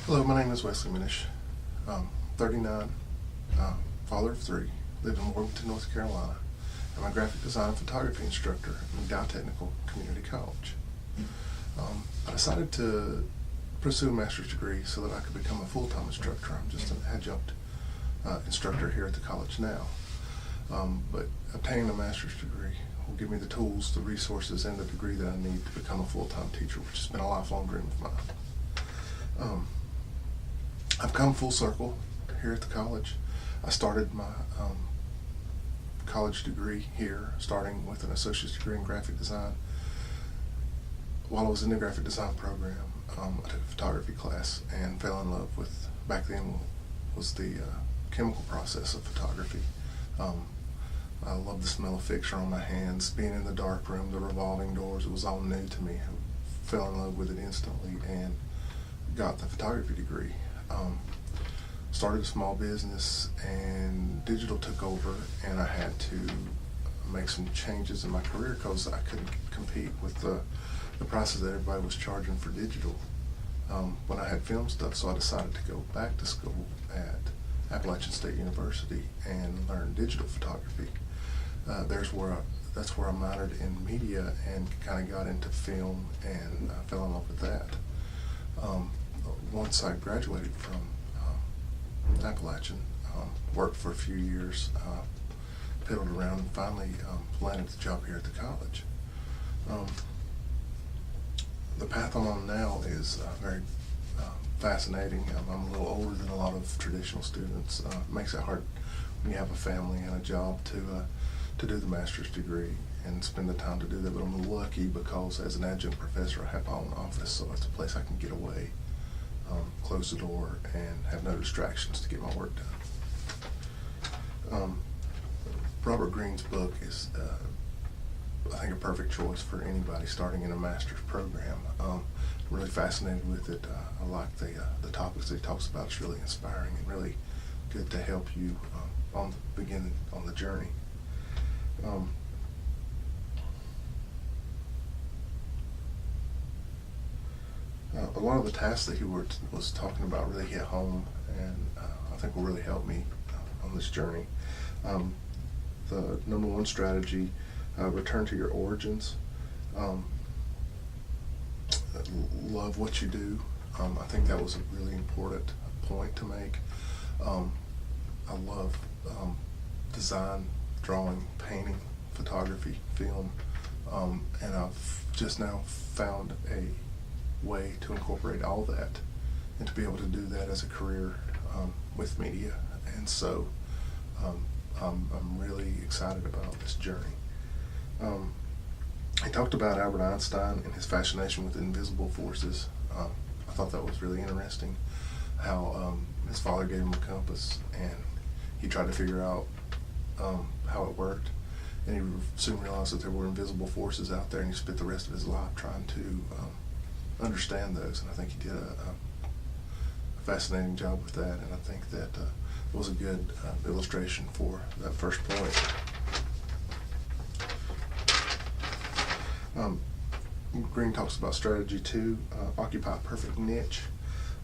Hello, my name is Wesley Minish. 39, father of three, live in Morganton, North Carolina. I'm a graphic design and photography instructor at McDowell Technical Community College. I decided to pursue a master's degree so that I could become a full-time instructor. I'm just an adjunct instructor here at the college now. But obtaining a master's degree will give me the tools, the resources, and the degree that I need to become a full-time teacher, which has been a lifelong dream of mine. I've come full circle here at the college. I started my college degree here, starting with an associate's degree in graphic design. While I was in the graphic design program, I took a photography class and fell in love with, back then, was the chemical process of photography. I loved the smell of fixture on my hands, being in the dark room, the revolving doors. It was all new to me. I fell in love with it instantly and got the photography degree. Started a small business, and digital took over, and I had to make some changes in my career because I couldn't compete with the prices that everybody was charging for digital when I had film stuff. So I decided to go back to school at Appalachian State University and learn digital photography. That's where I minored in media and kind of got into film and fell in love with that. Once I graduated from Appalachian, worked for a few years, piddled around, and finally landed the job here at the college. The path I'm on now is very fascinating. I'm a little older than a lot of traditional students. It makes it hard when you have a family and a job to do the master's degree and spend the time to do that, but I'm lucky because as an adjunct professor I have my own office, so it's a place I can get away, close the door, and have no distractions to get my work done. Robert Greene's book is, I think, a perfect choice for anybody starting in a master's program. I'm really fascinated with it. I like the topics that he talks about. It's really inspiring and really good to help you on the journey. A lot of the tasks that he was talking about really hit home, and I think will really help me on this journey. The number one strategy, return to your origins. Love what you do. I think that was a really important point to make. I love design, drawing, painting, photography, film, and I've just now found a way to incorporate all that and to be able to do that as a career with media. And so I'm really excited about this journey. He talked about Albert Einstein and his fascination with invisible forces. I thought that was really interesting, how his father gave him a compass and he tried to figure out how it worked, and he soon realized that there were invisible forces out there, and he spent the rest of his life trying to understand those, and I think he did a fascinating job with that, and I think that was a good illustration for that first point. Greene talks about strategy 2, occupy a perfect niche.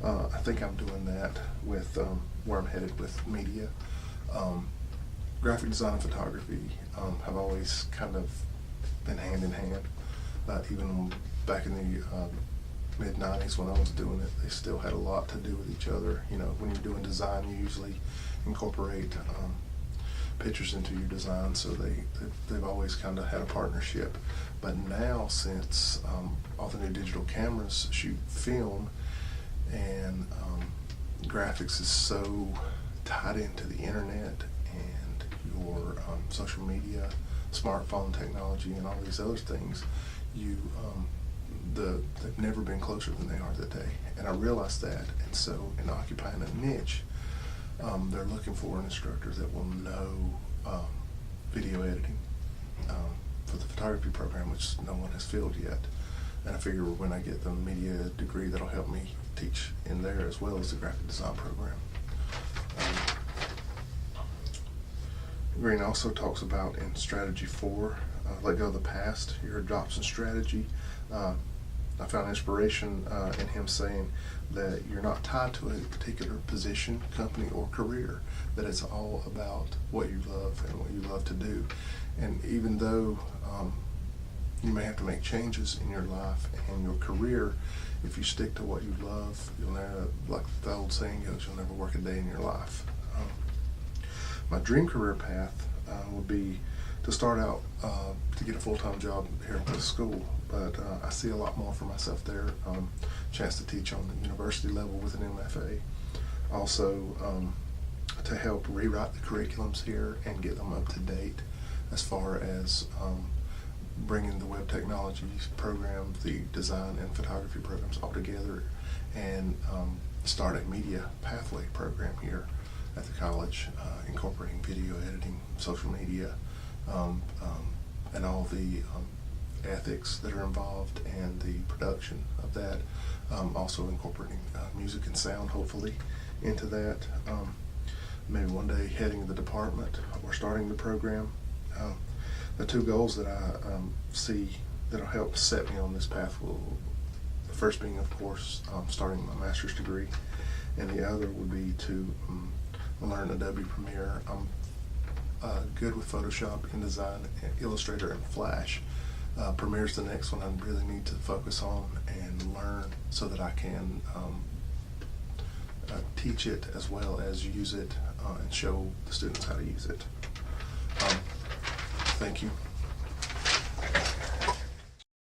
I think I'm doing that with where I'm headed with media. Graphic design and photography have always kind of been hand in hand. Even back in the mid-90s when I was doing it, they still had a lot to do with each other. You know, when you're doing design, you usually incorporate pictures into your design, so they've always kind of had a partnership. But now, since all the new digital cameras shoot film, and graphics is so tied into the internet and your social media, smartphone technology, and all these other things, they've never been closer than they are today. And I realized that, and so in occupying a niche, they're looking for an instructor that will know video editing for the photography program, which no one has filled yet. And I figure when I get the media degree, that'll help me teach in there as well as the graphic design program. Greene also talks about in strategy 4, let go of the past, your adoption strategy. I found inspiration in him saying that you're not tied to a particular position, company, or career, that it's all about what you love and what you love to do. And even though you may have to make changes in your life and your career, if you stick to what you love, you'll never, like the old saying goes, you'll never work a day in your life. My dream career path would be to start out to get a full-time job here at the school, but I see a lot more for myself there. Chance to teach on the university level with an MFA. Also, to help rewrite the curriculums here and get them up to date as far as bringing the web technologies program, the design and photography programs all together, and start a media pathway program here at the college, incorporating video editing, social media, and all the ethics that are involved and the production of that. Also incorporating music and sound, hopefully, into that. Maybe one day heading the department or starting the program. The two goals that I see that'll help set me on this path the first being, of course, starting my master's degree, and the other would be to learn Adobe Premiere. I'm good with Photoshop, InDesign, Illustrator, and Flash. Premiere's the next one I really need to focus on and learn so that I can teach it as well as use it and show the students how to use it. Thank you.